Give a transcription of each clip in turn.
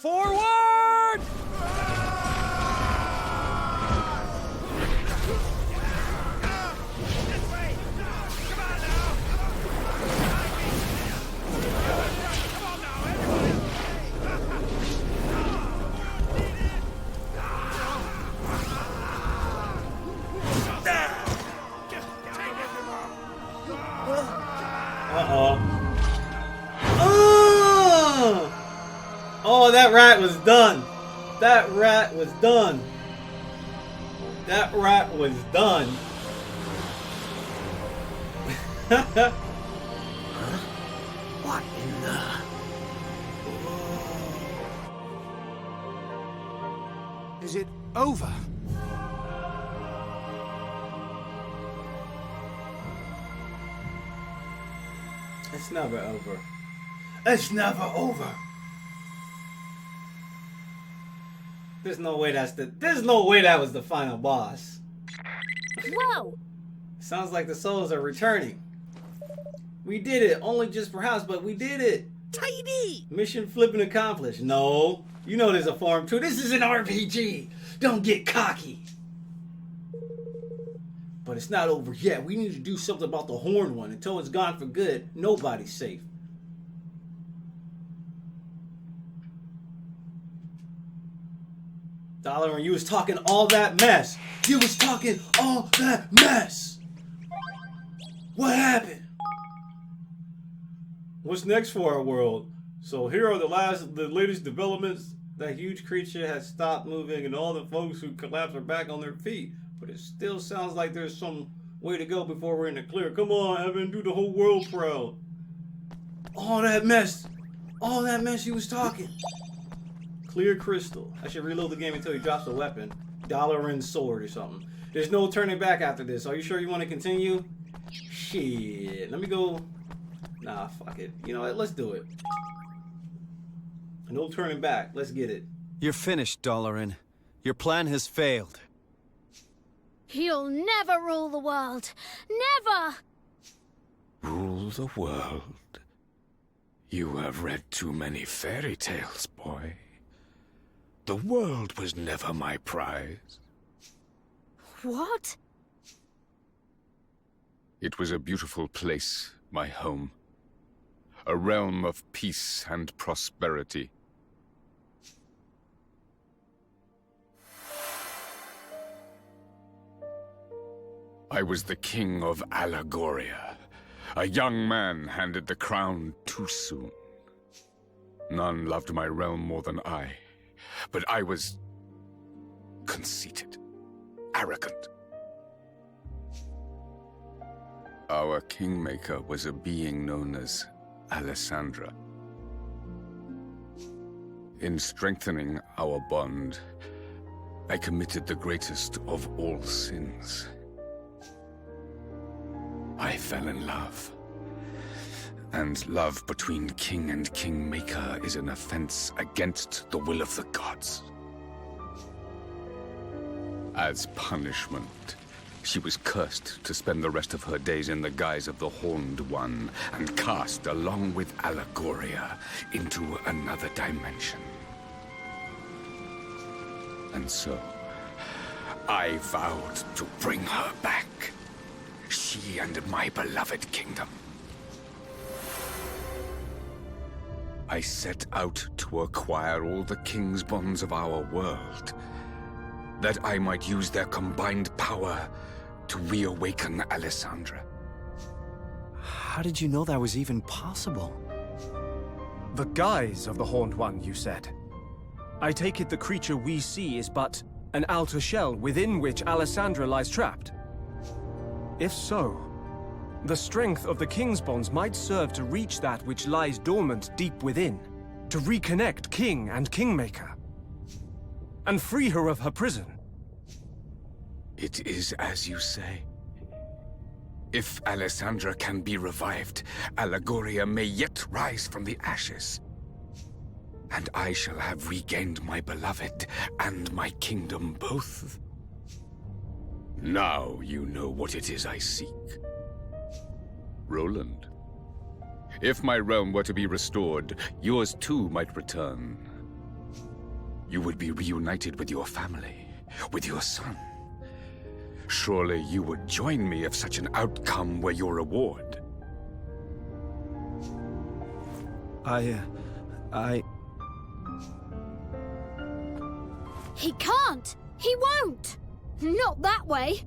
Forward! Oh, that rat was done. That rat was done. That rat was done. What in the... Is it over? It's never over. It's never over. There's no way there's no way that was the final boss. Whoa! Sounds like the souls are returning. We did it. Only just perhaps, but we did it. Tidy! Mission flipping accomplished. No. You know there's a form 2. This is an RPG. Don't get cocky. But it's not over yet. We need to do something about the horn one. Until it's gone for good, nobody's safe. Dollar, and you was talking all that mess. You was talking all that mess. What happened? What's next for our world? So here are the latest developments. That huge creature has stopped moving, and all the folks who collapsed are back on their feet. But it still sounds like there's some way to go before we're in the clear. Come on, Evan, do the whole world proud. All that mess he was talking. Clear crystal. I should reload the game until he drops a weapon. Dalaran's sword or something. There's no turning back after this. Are you sure you want to continue? Shit. Let me go. Nah, fuck it. You know what? Let's do it. No turning back. Let's get it. You're finished, Dalaran. Your plan has failed. You'll never rule the world. Never! Rule the world? You have read too many fairy tales, boy. The world was never my prize. What? It was a beautiful place, my home. A realm of peace and prosperity. I was the king of Allegoria. A young man handed the crown too soon. None loved my realm more than I. But I was conceited, arrogant. Our kingmaker was a being known as Alessandra. In strengthening our bond, I committed the greatest of all sins. I fell in love. And love between king and kingmaker is an offense against the will of the gods. As punishment, she was cursed to spend the rest of her days in the guise of the Horned One and cast along with Allegoria into another dimension. And so, I vowed to bring her back. She and my beloved kingdom. I set out to acquire all the king's bonds of our world, that I might use their combined power to reawaken Alessandra. How did you know that was even possible? The guise of the Horned One, you said. I take it the creature we see is but an outer shell within which Alessandra lies trapped. If so, the strength of the King's bonds might serve to reach that which lies dormant deep within, to reconnect King and Kingmaker, and free her of her prison. It is as you say. If Alessandra can be revived, Allegoria may yet rise from the ashes. And I shall have regained my beloved and my kingdom both. Now you know what it is I seek. Roland, if my realm were to be restored, yours too might return. you would be reunited with your family, with your son. Surely you would join me if such an outcome were your reward. He can't! He won't! Not that way!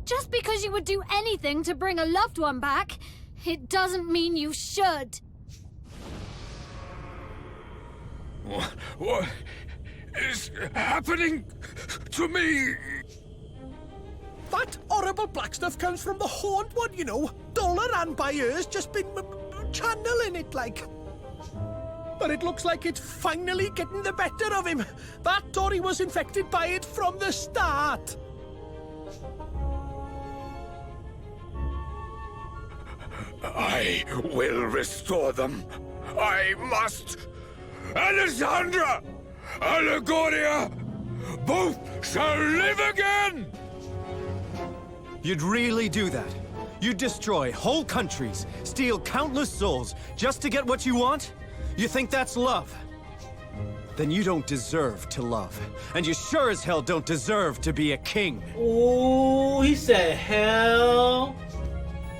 Just because you would do anything to bring a loved one back, it doesn't mean you should. What is happening to me? That horrible black stuff comes from the Horned One, you know. Dolaran Bayer's just been channeling it like. But it looks like it's finally getting the better of him. That Dory was infected by it from the start. I will restore them. I must. Alessandra! Allegoria! Both shall live again! You'd really do that? You'd destroy whole countries, steal countless souls, just to get what you want? You think that's love? Then you don't deserve to love. And you sure as hell don't deserve to be a king. Oh, he said hell.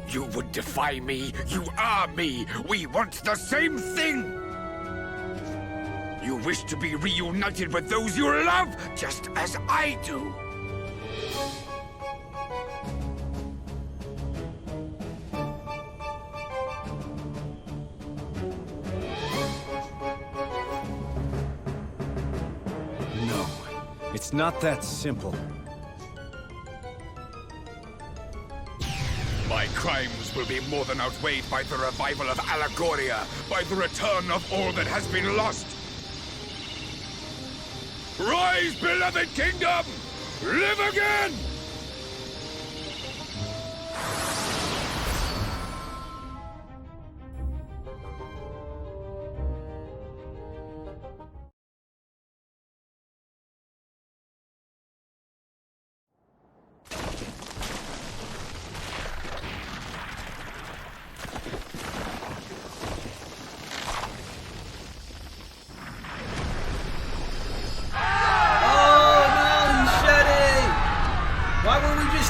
You would defy me. You are me. We want the same thing. You wish to be reunited with those you love, just as I do. No, it's not that simple. My crimes will be more than outweighed by the revival of Allegoria, by the return of all that has been lost. Rise, beloved kingdom! Live again!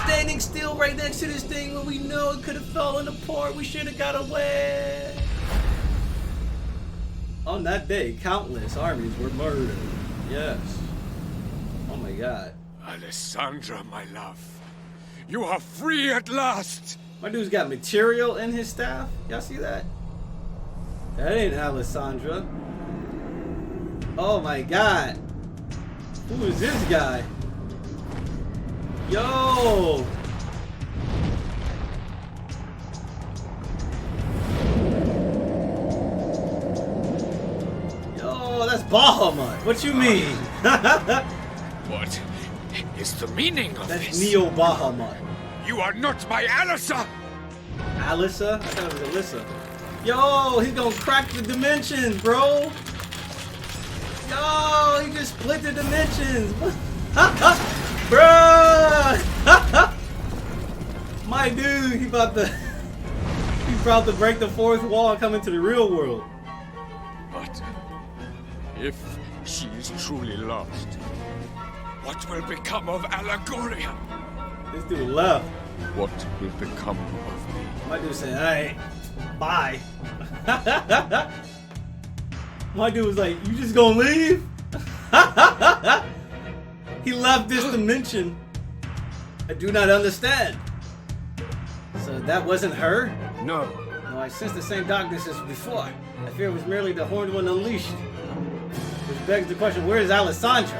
Standing still right next to this thing when we know it could have fallen apart. We should have got away. On that day, countless armies were murdered. Yes. Oh my god. Alessandra, my love. You are free at last! My dude's got material in his staff. Y'all see that? That ain't Alessandra. Oh my god. Who is this guy? Yo! Yo, that's Bahamut. What you mean? What is the meaning of That's this? Neo Bahamut. You are not my Alyssa! Alyssa? I thought it was Alyssa. Yo, he's gonna crack the dimensions, bro. Yo, he just split the dimensions. Bruh! My dude, he about to break the fourth wall and come into the real world. But if she is truly lost, what will become of Allegoria? This dude left. What will become of me? My dude said, alright, bye. My dude was like, you just gonna leave? He left this dimension. I do not understand. So that wasn't her? No. No, I sensed the same darkness as before. I fear it was merely the Horned One unleashed. Which begs the question, where is Alessandra?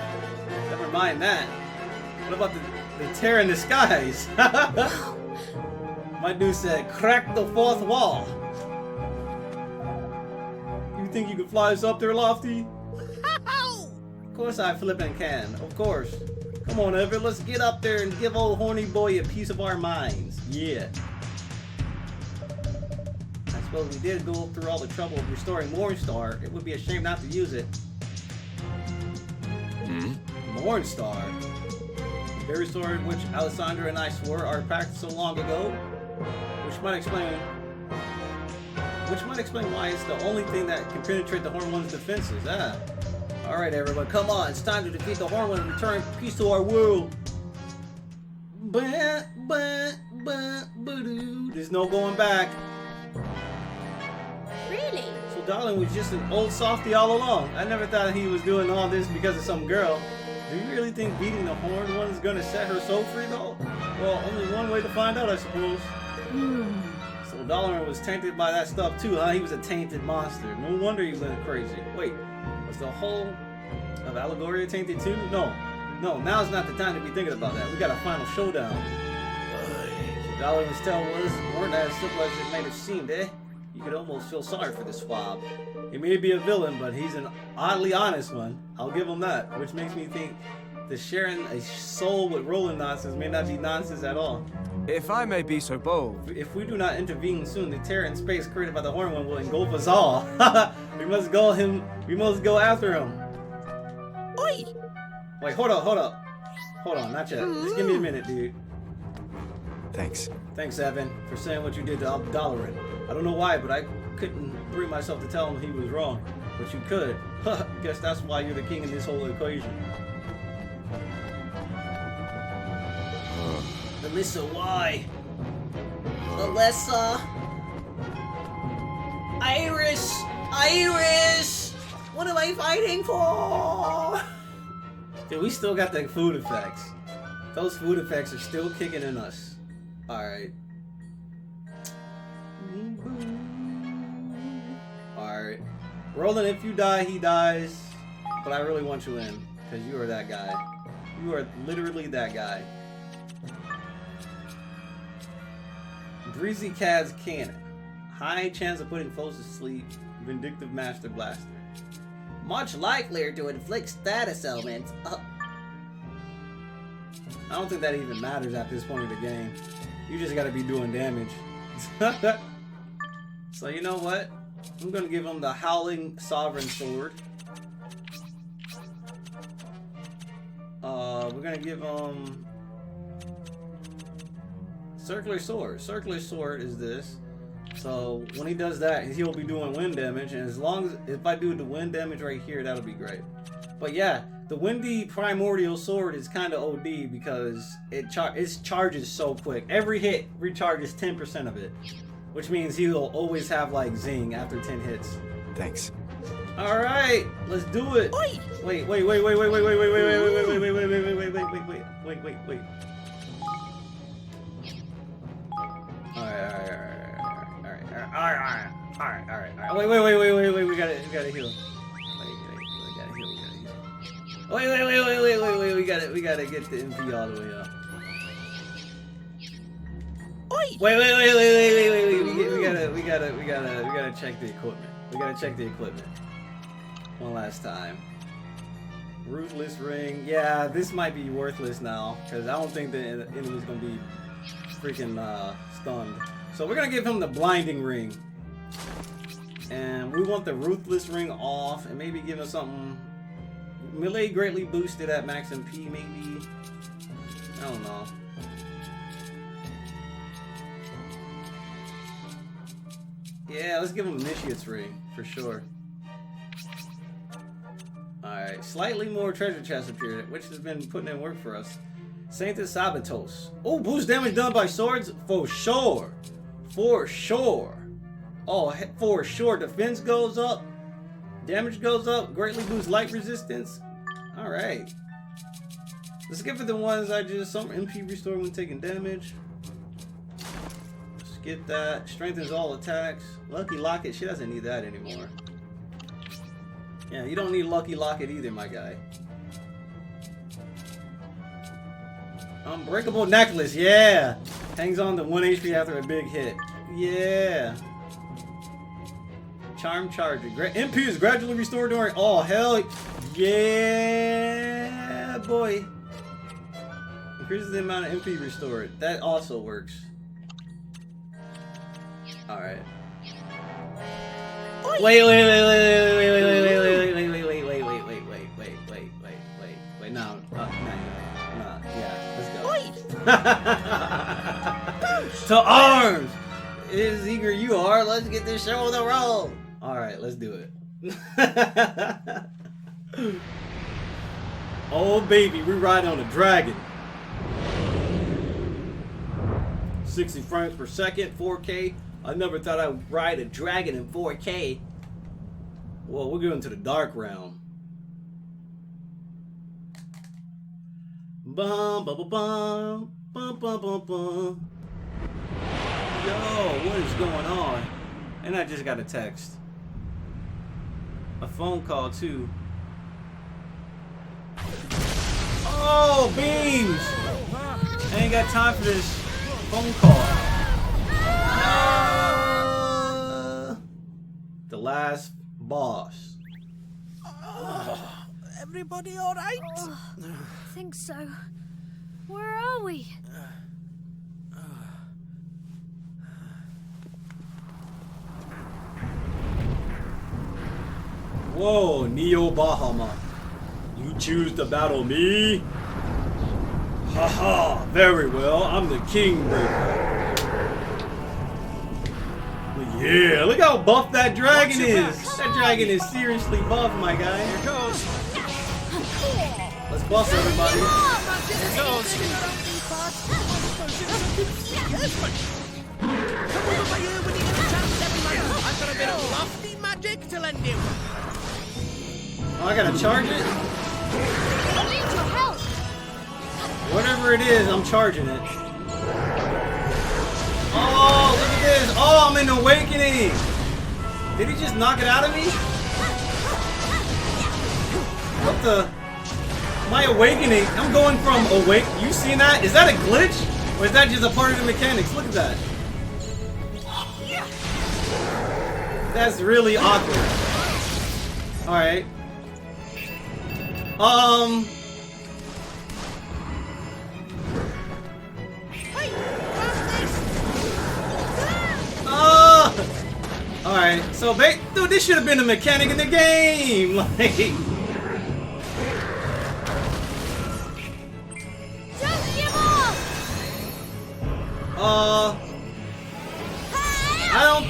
Never mind that. What about the tear in the skies? My dude said, crack the fourth wall. You think you can fly us up there, Lofty? Of course I flippin' can. Of course. Come on, Everett. Let's get up there and give old horny boy a piece of our minds. Yeah. I suppose we did go through all the trouble of restoring Mornstar. It would be a shame not to use it. Mornstar? The very sword which Alessandra and I swore our pact so long ago? Which might explain why it's the only thing that can penetrate the Horned One's defenses. Alright, everyone, come on. It's time to defeat the Horn and return peace to our world. There's no going back. Really? So Darling was just an old softy all along. I never thought he was doing all this because of some girl. Do you really think beating the Horned One is gonna set her soul free, though? Well, only one way to find out, I suppose. So Dalaran was tainted by that stuff too, huh? He was a tainted monster. No wonder he went crazy. Wait, was the whole of Allegoria tainted too? No, now's not the time to be thinking about that. We got a final showdown. So Dalaran's tale weren't as simple as it might have seemed, eh? You could almost feel sorry for this swab. He may be a villain, but he's an oddly honest one. I'll give him that, which makes me think that sharing a soul with Roland nonsense may not be nonsense at all. If I may be so bold. If we do not intervene soon, the terror in space created by the Horned One will engulf us all. We must go after him. Oi! Wait, hold on, not yet. Just give me a minute, dude. Thanks. Thanks, Evan, for saying what you did to Dalaran. I don't know why, but I couldn't bring myself to tell him he was wrong. But you could. Guess that's why you're the king in this whole equation. Alyssa, why? Alyssa! Iris! What am I fighting for? Dude, we still got the food effects. Those food effects are still kicking in us. Alright. Alright. Roland, if you die, he dies. But I really want you in. Because you are that guy. You are literally that guy. Greasy Cad's Cannon. High chance of putting foes to sleep. Vindictive Master Blaster. Much likelier to inflict status elements. I don't think that even matters at this point of the game. You just gotta be doing damage. So you know what? I'm gonna give him the Howling Sovereign Sword. We're gonna give him Circular Sword. Circular Sword is this. So when he does that, he'll be doing wind damage, and as long as if I do the wind damage right here, that'll be great. But yeah, the Windy Primordial Sword is kind of OD because it charges so quick. Every hit recharges 10% of it, which means he'll always have like zing after 10 hits. Thanks. All right, let's do it. Oi! Wait. Alright. Wait, we gotta heal. Wait, we gotta get the MP all the way up. Oi! Wait, we gotta check the equipment. We gotta check the equipment. One last time. Ruthless Ring. Yeah, this might be worthless now, because I don't think the enemy's gonna be freaking stunned. So we're gonna give him the Blinding Ring. And we want the Ruthless Ring off, and maybe give him something melee greatly boosted at max MP, maybe. I don't know. Yeah, let's give him Initiate's Ring, for sure. Alright, slightly more treasure chests appeared, which has been putting in work for us. Sanctus Sabatos. Oh, boost damage done by swords? For sure. For sure. Oh, for sure. Defense goes up. Damage goes up. Greatly boosts light resistance. Alright. Let's skip for the ones I just... Some MP restore when taking damage. Skip that. Strengthens all attacks. Lucky Locket. She doesn't need that anymore. Yeah, you don't need Lucky Locket either, my guy. Unbreakable Necklace. Yeah. Hangs on to 1 HP after a big hit. Yeah. Charm Charger. MP is gradually restored during... Oh, hell yeah, boy. Increases the amount of MP restored. That also works. Alright. Wait, no. Yeah, let's go. To arms! As eager you are, let's get this show on the road. Alright, let's do it. Oh baby, we ride on a dragon. 60 frames per second, 4K. I never thought I would ride a dragon in 4K. Well, we're going to the dark realm. Bum bum bum bum bum bum bum bum. Yo, what is going on? And I just got a text. A phone call too. Oh, beams! I ain't got time for this phone call. The last boss. Everybody all right? I think so. Where are we? Whoa, Neo Bahama. You choose to battle me? Haha, very well. I'm the King Breaker. Yeah, look how buff that dragon is. That dragon is seriously buff, my guy. Here goes. Let's bust everybody. Here goes. I've got a bit of lofty magic to lend you. Oh, I gotta charge it? I need your help. Whatever it is, I'm charging it. Oh, look at this. Oh, I'm in Awakening. Did he just knock it out of me? What the? My Awakening. I'm going from awake. You seen that? Is that a glitch? Or is that just a part of the mechanics? Look at that. That's really awkward. Alright. Alright, so dude, this should have been a mechanic in the game! Like, Don't give up. I don't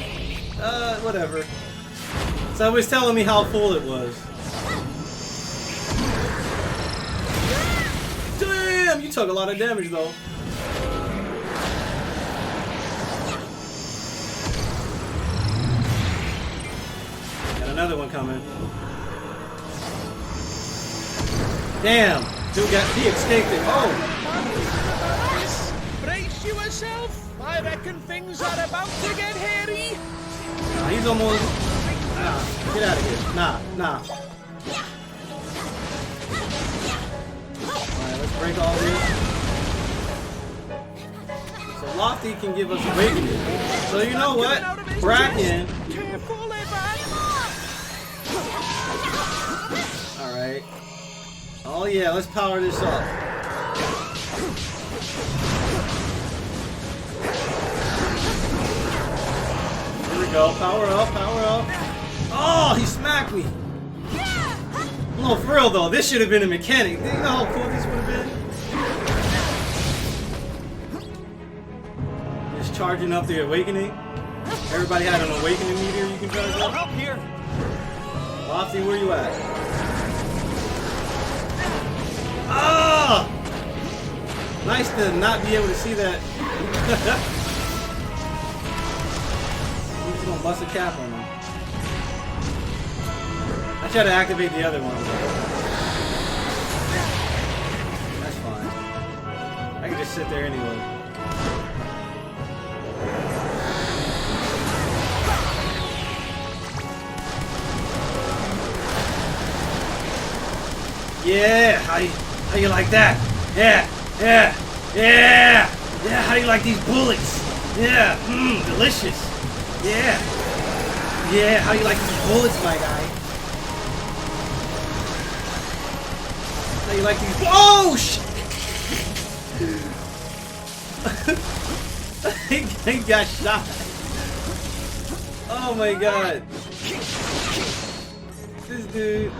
whatever. So it was telling me how full it was. Damn, you took a lot of damage though. Got another one coming. Damn, dude he escaped it. Oh, Brace yourself. I reckon things are about to get hairy. nah, he's almost. Nah, get out of here. Nah. Alright, let's break all this. So Lofty can give us awakening. So you know what? Bracken. Careful, Evan. Alright. Oh yeah, let's power this up. Here we go. Power up, power up. Oh, he smacked me. No, for real though, this should have been a mechanic. Do you know how cool this would have been? Just charging up the awakening. Everybody had an awakening meter you can charge up. Help here. Lofty, where you at? Ah! Nice to not be able to see that. I'm just gonna bust a cap on him. I try to activate the other one. That's fine. I can just sit there anyway. Yeah, how you like that? Yeah, how do you like these bullets? Yeah, delicious. Yeah, how do you like these bullets, my guy? How you like these? Oh shit! He got shot. Oh my god. This dude.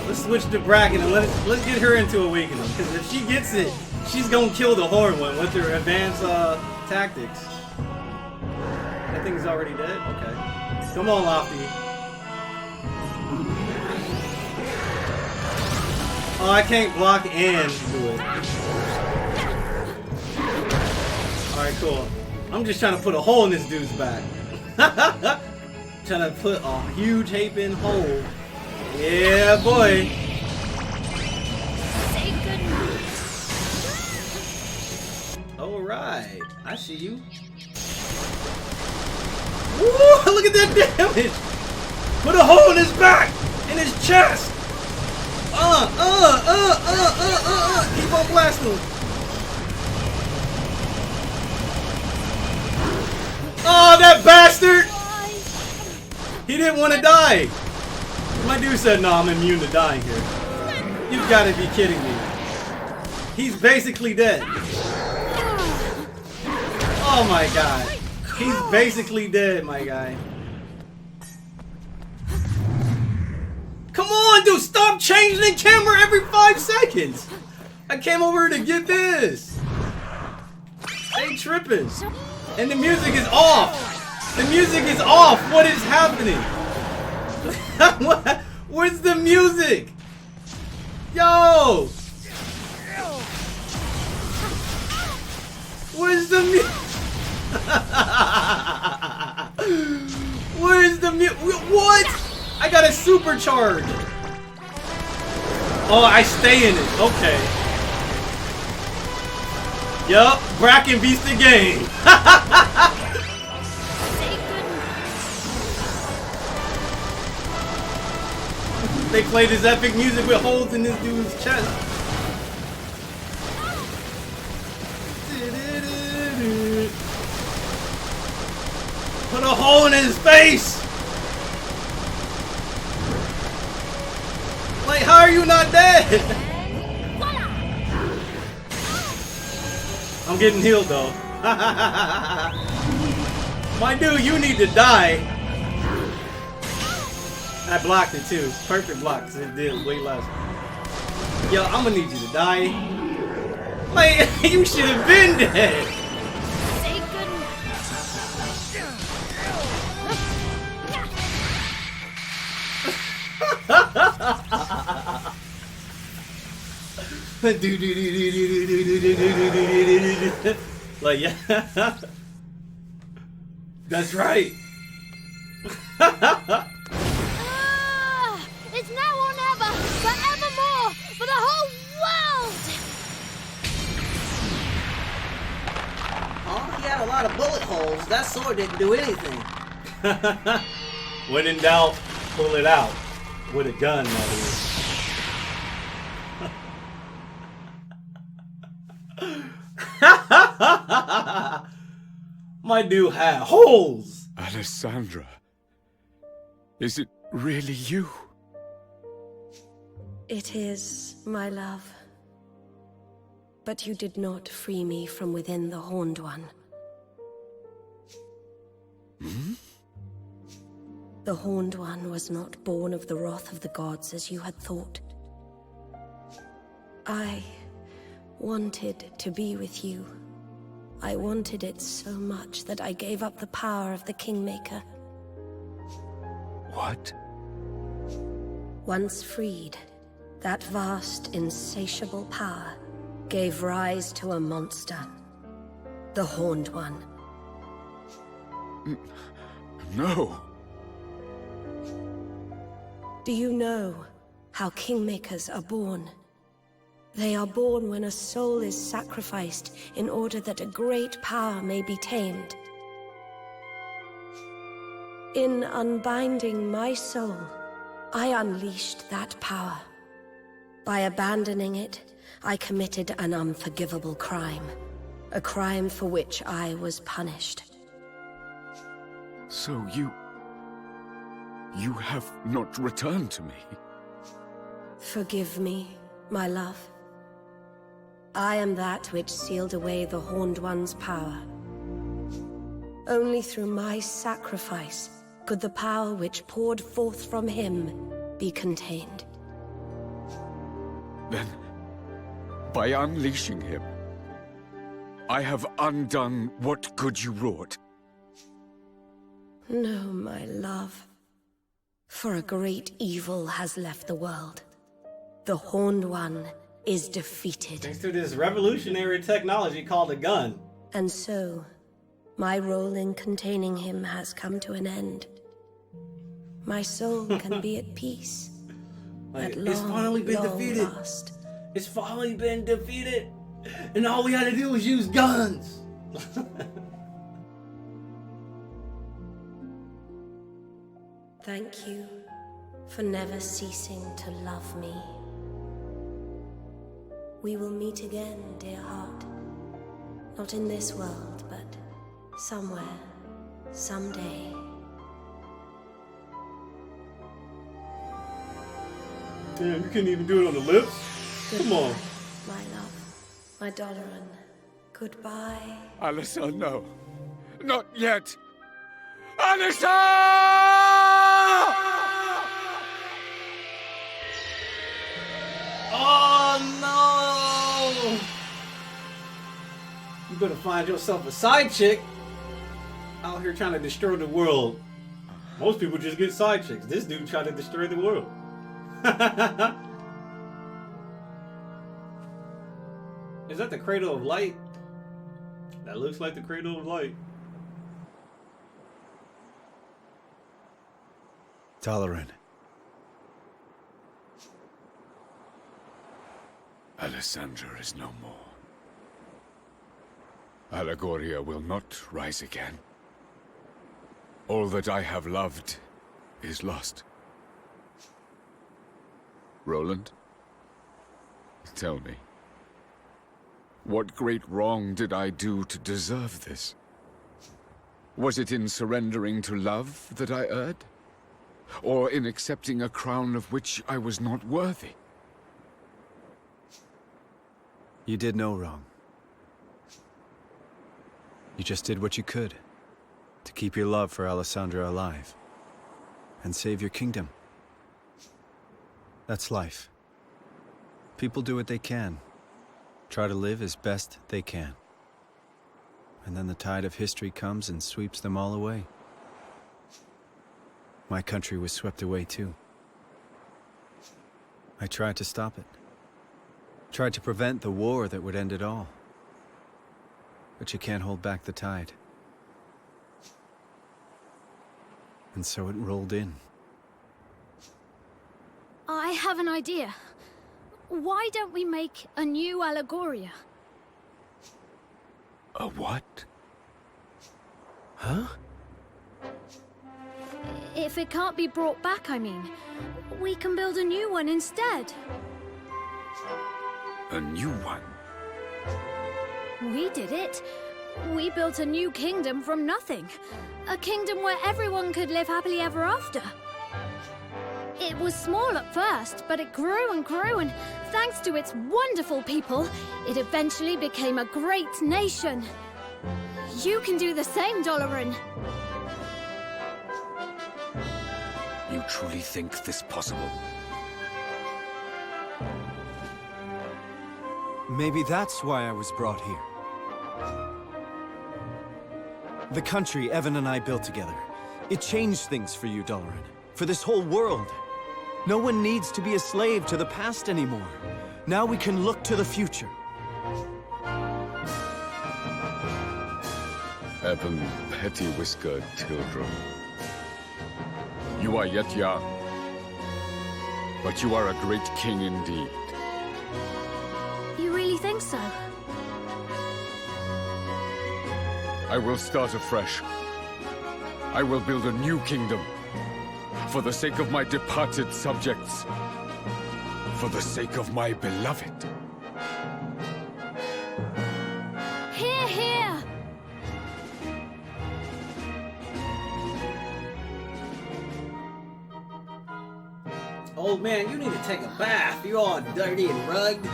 Let's switch to Bracken and let's get her into Awakening. Because if she gets it, she's gonna kill the Horn one with her advanced tactics. That thing's already dead? Okay. Come on, Lofty. Oh, I can't block and do it. Alright, cool. I'm just trying to put a hole in this dude's back. Trying to put a huge gaping hole. Yeah, boy. Say goodnight. Alright. I see you. Woo! Look at that damage! Put a hole in his back! In his chest! Keep on blasting him. Oh, that bastard! He didn't want to die. My dude said, no, I'm immune to dying here. You've got to be kidding me. He's basically dead. Oh my god. He's basically dead, my guy. Come on, dude, stop changing the camera every 5 seconds. I came over to get this. Stay tripping. And the music is off. The music is off. What is happening? Where's the music? Yo. Where's the music? Where's the music? What? I got a supercharge. Oh, I stay in it. Okay. Yup, Bracken beats the game. Say goodnight. They played this epic music with holes in this dude's chest. Put a hole in his face. Like, how are you not dead? I'm getting healed though. My dude, you need to die. I blocked it too. Perfect block, because it did way less. Yo, I'm gonna need you to die. Like, you should have been dead. Say goodnight. Like, yeah. That's right. It's now or never, forevermore, for the whole world! Oh, he had a lot of bullet holes. That sword didn't do anything. When in doubt, pull it out. With a gun, that is. My dude had holes. Alessandra, is it really you? It is, my love. But you did not free me from within the Horned One. The Horned One was not born of the wrath of the gods as you had thought. I wanted to be with you. I wanted it so much that I gave up the power of the Kingmaker. What? Once freed, that vast, insatiable power gave rise to a monster. The Horned One. No. Do you know how Kingmakers are born? They are born when a soul is sacrificed in order that a great power may be tamed. In unbinding my soul, I unleashed that power. By abandoning it, I committed an unforgivable crime. A crime for which I was punished. So you have not returned to me? Forgive me, my love. I am that which sealed away the Horned One's power. Only through my sacrifice could the power which poured forth from him be contained. Then, by unleashing him, I have undone what good you wrought. No, my love. For a great evil has left the world. The Horned One is defeated. Thanks to this revolutionary technology called a gun. And so, my role in containing him has come to an end. My soul can be at peace. Like, At it's long, finally been long defeated. last. It's finally been defeated. And all we had to do was use guns. Thank you for never ceasing to love me. We will meet again, dear heart. Not in this world, but somewhere, someday. Damn, you couldn't even do it on the lips? Come on. My love, my Doloran. Goodbye. Alyssa, no. Not yet. Alyssa! Oh no! You better find yourself a side chick out here trying to destroy the world. Most people just get side chicks. This dude tried to destroy the world. Is that the Cradle of Light? That looks like the Cradle of Light. Doloran. Alessandra is no more. Allegoria will not rise again. All that I have loved is lost. Roland, tell me, what great wrong did I do to deserve this? Was it in surrendering to love that I erred? Or in accepting a crown of which I was not worthy? You did no wrong. You just did what you could to keep your love for Alessandra alive and save your kingdom. That's life. People do what they can, try to live as best they can. And then the tide of history comes and sweeps them all away. My country was swept away too. I tried to stop it. Tried to prevent the war that would end it all. But you can't hold back the tide. And so it rolled in. I have an idea. Why don't we make a new Allegoria? A what? Huh? If it can't be brought back, I mean, we can build a new one instead. A new one? We did it. We built a new kingdom from nothing. A kingdom where everyone could live happily ever after. It was small at first, but it grew and grew, and thanks to its wonderful people, it eventually became a great nation. You can do the same, Doloran. You truly think this possible? Maybe that's why I was brought here. The country Evan and I built together. It changed things for you, Doloran. For this whole world. No one needs to be a slave to the past anymore. Now we can look to the future. Evan, petty-whiskered children. You are yet young, but you are a great king indeed. You really think so? I will start afresh. I will build a new kingdom. For the sake of my departed subjects. For the sake of my beloved. Hear, hear! Old man, you need to take a bath. You're all dirty and rugged.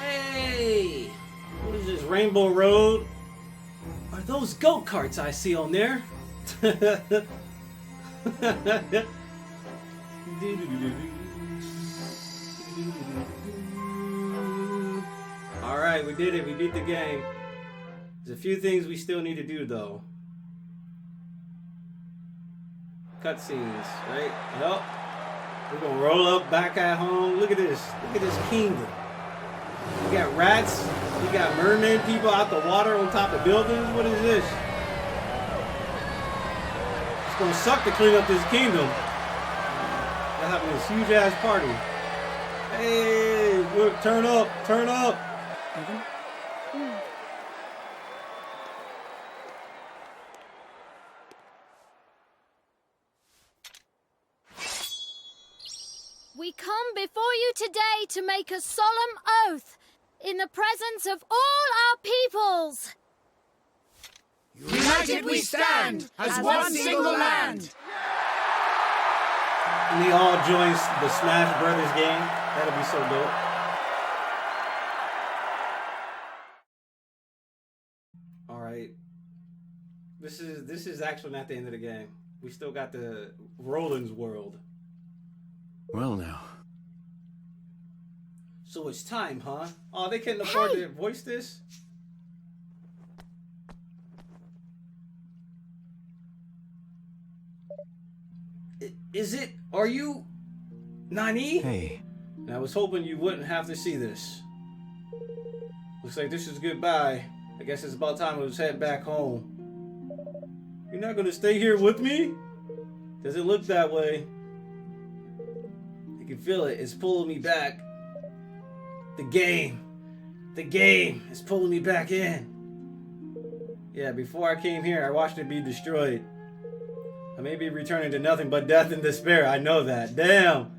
Hey! What is this, Rainbow Road? Are those go-karts I see on there? Alright, we did it. We beat the game. There's a few things we still need to do, though. Cutscenes, right? Yep. We're gonna roll up back at home. Look at this. Look at this kingdom. We got rats. We got mermaid people out the water on top of buildings. What is this? It's gonna suck to clean up this kingdom. They're having this huge ass party. Hey, look, turn up, turn up. We come before you today to make a solemn oath in the presence of all our peoples. United we stand as one single land. And they all join the Smash Brothers game. That'll be so dope. All right. This is actually not the end of the game. We still got the Roland's world. Well now. So it's time, huh? Oh, they couldn't afford to voice this? Is it? Are you? Nani? Hey. And I was hoping you wouldn't have to see this. Looks like this is goodbye. I guess it's about time to head back home. You're not gonna stay here with me? Doesn't look that way. I can feel it. It's pulling me back. The game is pulling me back in. Yeah, before I came here, I watched it be destroyed. I may be returning to nothing but death and despair. I know that. Damn.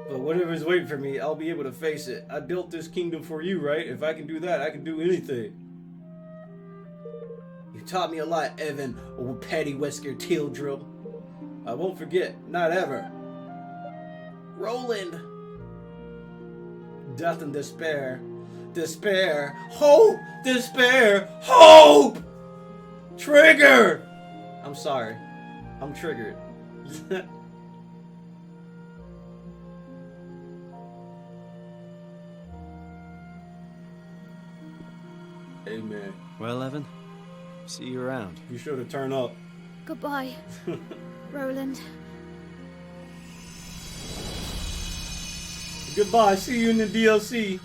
But whatever's waiting for me, I'll be able to face it. I built this kingdom for you, right? If I can do that, I can do anything. You taught me a lot, Evan, old petty Wesker Tealdrum. I won't forget. Not ever. Roland. Death and despair. Despair. Hope! Despair! Hope! Trigger! I'm sorry. I'm triggered. Amen. Well, Evan, see you around. Be sure to turn up. Goodbye, Roland. Goodbye. See you in the DLC.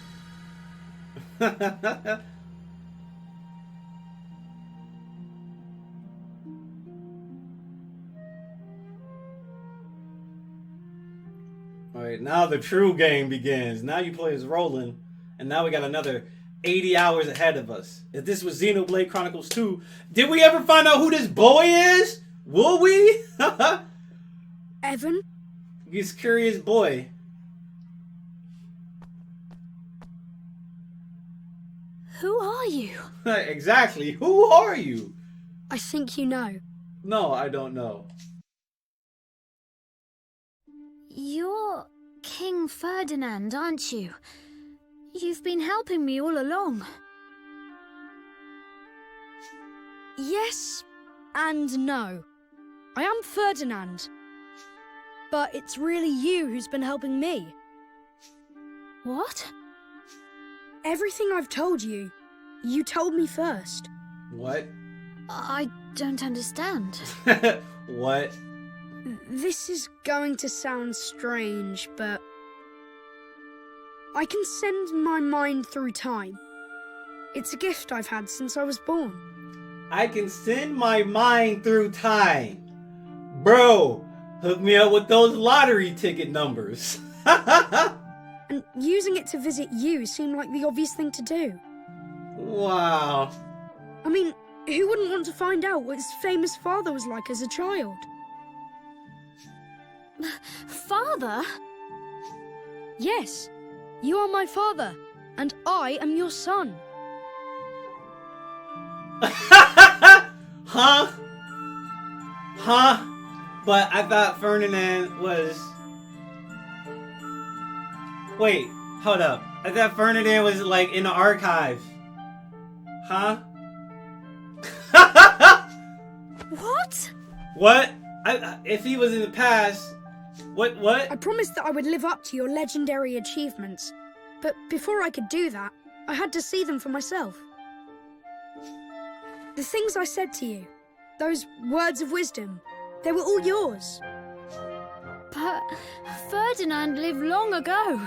Alright, now the true game begins. Now you play as Roland, and now we got another 80 hours ahead of us. If this was Xenoblade Chronicles 2, did we ever find out who this boy is? Will we? Evan? He's curious boy. Who are you? Exactly. Who are you? I think you know. No, I don't know. You're King Ferdinand, aren't you? You've been helping me all along. Yes and no. I am Ferdinand. But it's really you who's been helping me. What? Everything I've told you, you told me first. What? I don't understand. What? This is going to sound strange, but I can send my mind through time. It's a gift I've had since I was born. I can send my mind through time. Bro, hook me up with those lottery ticket numbers. And using it to visit you seemed like the obvious thing to do. Wow. I mean, who wouldn't want to find out what his famous father was like as a child? Father? Yes, you are my father, and I am your son. Huh? Huh? But I thought Ferdinand was... Wait, hold up. I thought Ferdinand was like in the archives. Huh? What? What? If he was in the past... What? I promised that I would live up to your legendary achievements, but before I could do that, I had to see them for myself. The things I said to you, those words of wisdom, they were all yours. But Ferdinand lived long ago.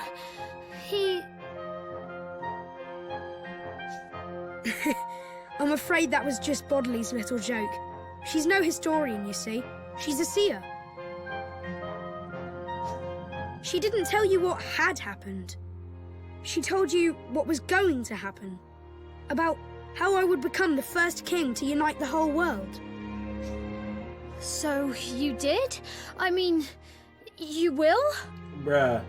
I'm afraid that was just Bodley's little joke. She's no historian, you see. She's a seer. She didn't tell you what had happened. She told you what was going to happen. About how I would become the first king to unite the whole world. So you did? I mean, you will? Bruh.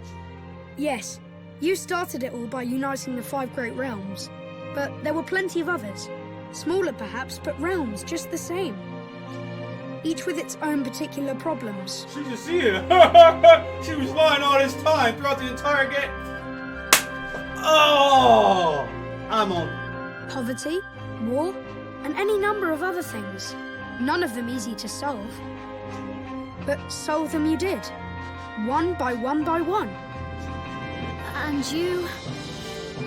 Yes, you started it all by uniting the 5 great realms. But there were plenty of others. Smaller perhaps, but realms just the same. Each with its own particular problems. She's a seer. She was lying all this time throughout the entire game. Oh! I'm on. Poverty, war, and any number of other things. None of them easy to solve. But solve them you did. One by one by one. And you?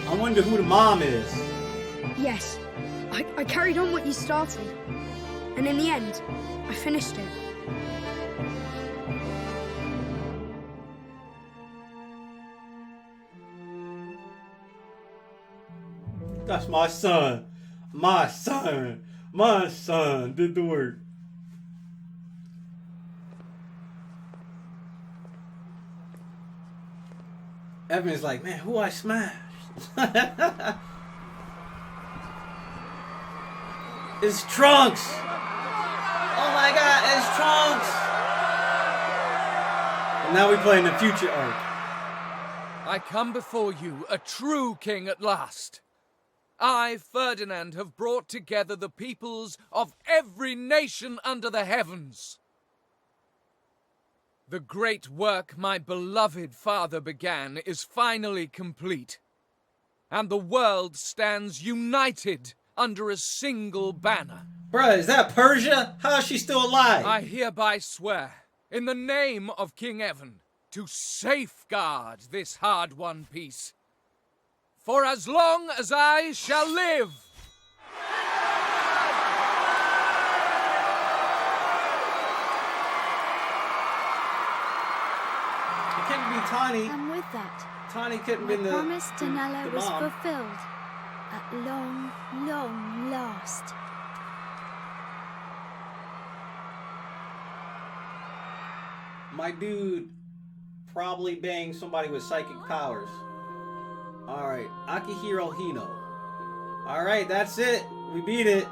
I wonder who the mom is. Yes, I carried on what you started. And in the end, I finished it. That's my son. My son. My son did the work. Evan's like, man, who I smashed? It's Trunks! Oh my god, it's Trunks! And now we play in the future arc. I come before you, a true king at last. I, Ferdinand, have brought together the peoples of every nation under the heavens. The great work my beloved father began is finally complete, and the world stands united under a single banner. Bruh, is that Persia? How is she still alive? I hereby swear, in the name of King Evan, to safeguard this hard-won peace, for as long as I shall live. It couldn't be Tani. And with that, Tani couldn't my be the promise to Nella the was mom. fulfilled at long, long last. My dude probably banged somebody with psychic powers. Alright, Akihiro Hino. Alright, that's it. We beat it.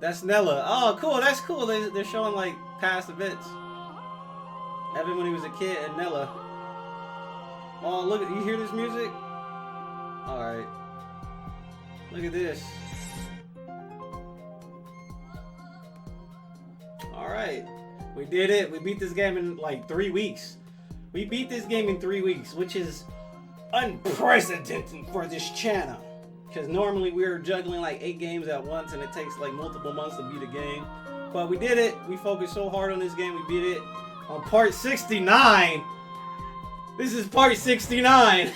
That's Nella. Oh, cool. That's cool. They're showing like past events. Evan when he was a kid and Nella. Oh, look at you hear this music? Alright. Look at this. Alright. We did it. We beat this game in like 3 weeks. We beat this game in 3 weeks, which is unprecedented for this channel. Because normally we're juggling like 8 games at once and it takes like multiple months to beat a game. But we did it. We focused so hard on this game. We beat it on part 69. This is part 69.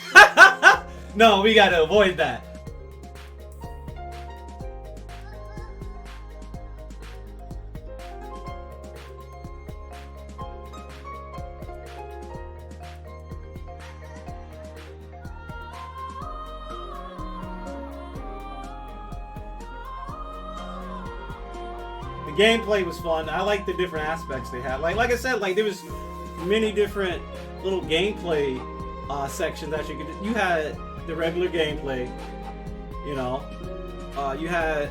No, we got to avoid that. Gameplay was fun. I like the different aspects they had. Like I said, like there was many different little gameplay sections that you could. You had the regular gameplay, you know. You had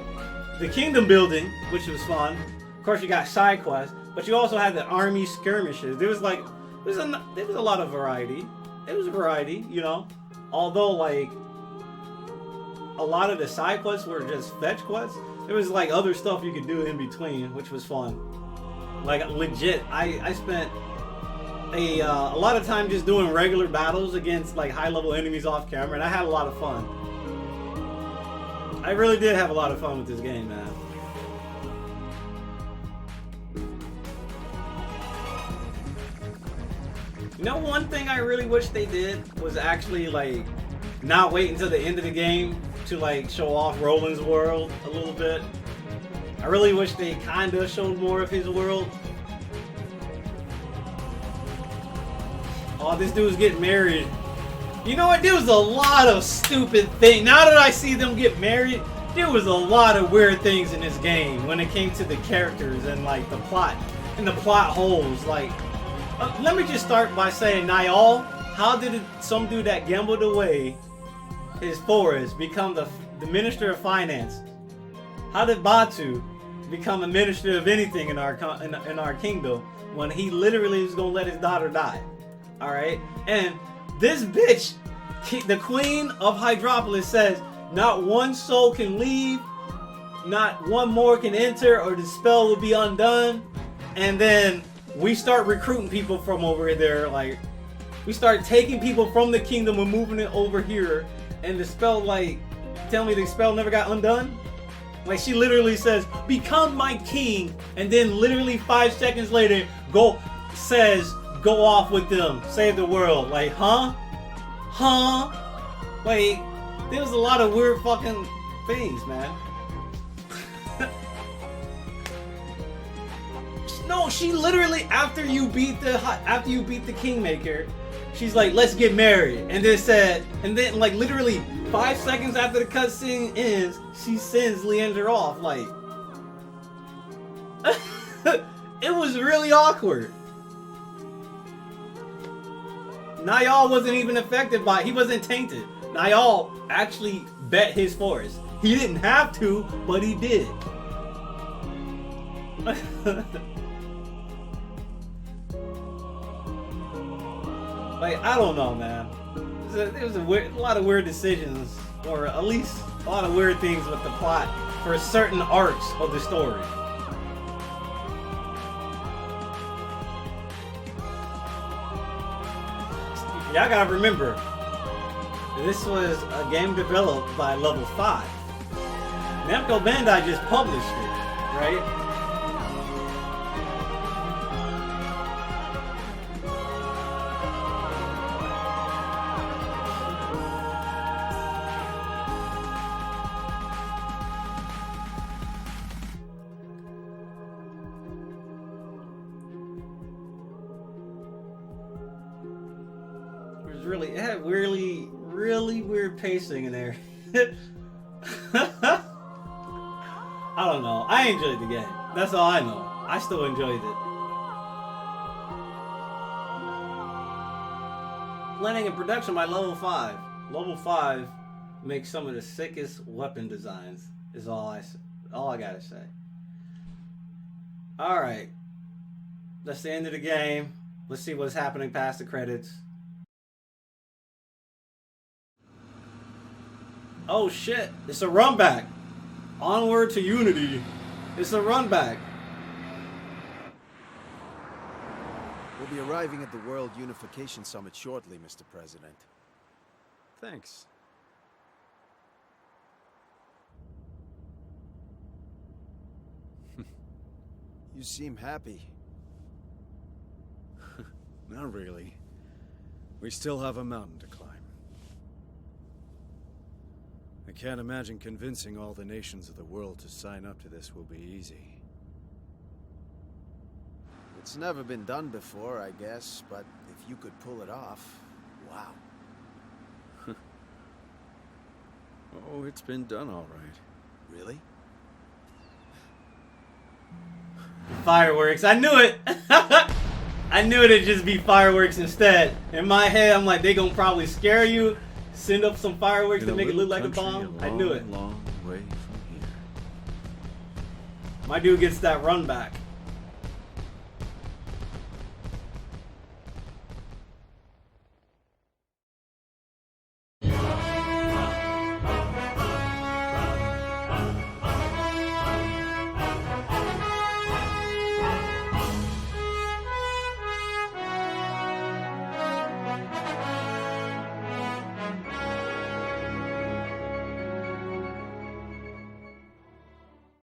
the kingdom building, which was fun. Of course, you got side quests, but you also had the army skirmishes. There was like there was a lot of variety. It was a variety, you know. Although like a lot of the side quests were just fetch quests. There was like other stuff you could do in between, which was fun. Like legit, I spent a lot of time just doing regular battles against like high-level enemies off camera, and I had a lot of fun. I really did have a lot of fun with this game, man. You know, one thing I really wish they did was actually like not wait until the end of the game to like show off Roland's world a little bit. I really wish they kinda showed more of his world. Oh, this dude's getting married. You know what? There was a lot of stupid things. Now that I see them get married, there was a lot of weird things in this game when it came to the characters and like the plot and the plot holes. Like, let me just start by saying, Niall, how did some dude that gambled away his forest become the Minister of Finance? How did Batu become a Minister of anything in our kingdom when he literally was gonna let his daughter die? All right, and this bitch, the Queen of Hydropolis, says not one soul can leave, not one more can enter, or the spell will be undone. And then we start recruiting people from over there. Like, we start taking people from the kingdom and moving it over here, and the spell, like, tell me the spell never got undone? Like, she literally says, become my king, and then literally 5 seconds later, go off with them, save the world. Like, huh? Like, there was a lot of weird fucking things, man. No, she literally, after you beat the Kingmaker, she's like, let's get married. And then like literally 5 seconds after the cutscene ends, she sends Leander off. Like, it was really awkward. Niall wasn't even affected by it. He wasn't tainted. Niall actually bet his forest. He didn't have to, but he did. Like, I don't know, man. There was a lot of weird decisions, or at least a lot of weird things with the plot for certain arcs of the story. Y'all gotta remember, this was a game developed by Level 5. Namco Bandai just published it, right? It had really weird pacing in there. I don't know. I enjoyed the game. That's all I know. I still enjoyed it. Planning and production by Level 5. Level 5 makes some of the sickest weapon designs. Is all I gotta say. All right. That's the end of the game. Let's see what's happening past the credits. Oh shit, it's a run back. Onward to Unity. It's a run back. We'll be arriving at the World Unification Summit shortly, Mr. President. Thanks. You seem happy. Not really. We still have a mountain to climb. I can't imagine convincing all the nations of the world to sign up to this will be easy. It's never been done before, I guess, but if you could pull it off, wow. Oh, it's been done all right. Really? Fireworks. I knew it! I knew it'd just be fireworks instead. In my head, I'm like, they gonna probably scare you, send up some fireworks to make it look like a bomb. I knew it. Long way from here. My dude gets that run back.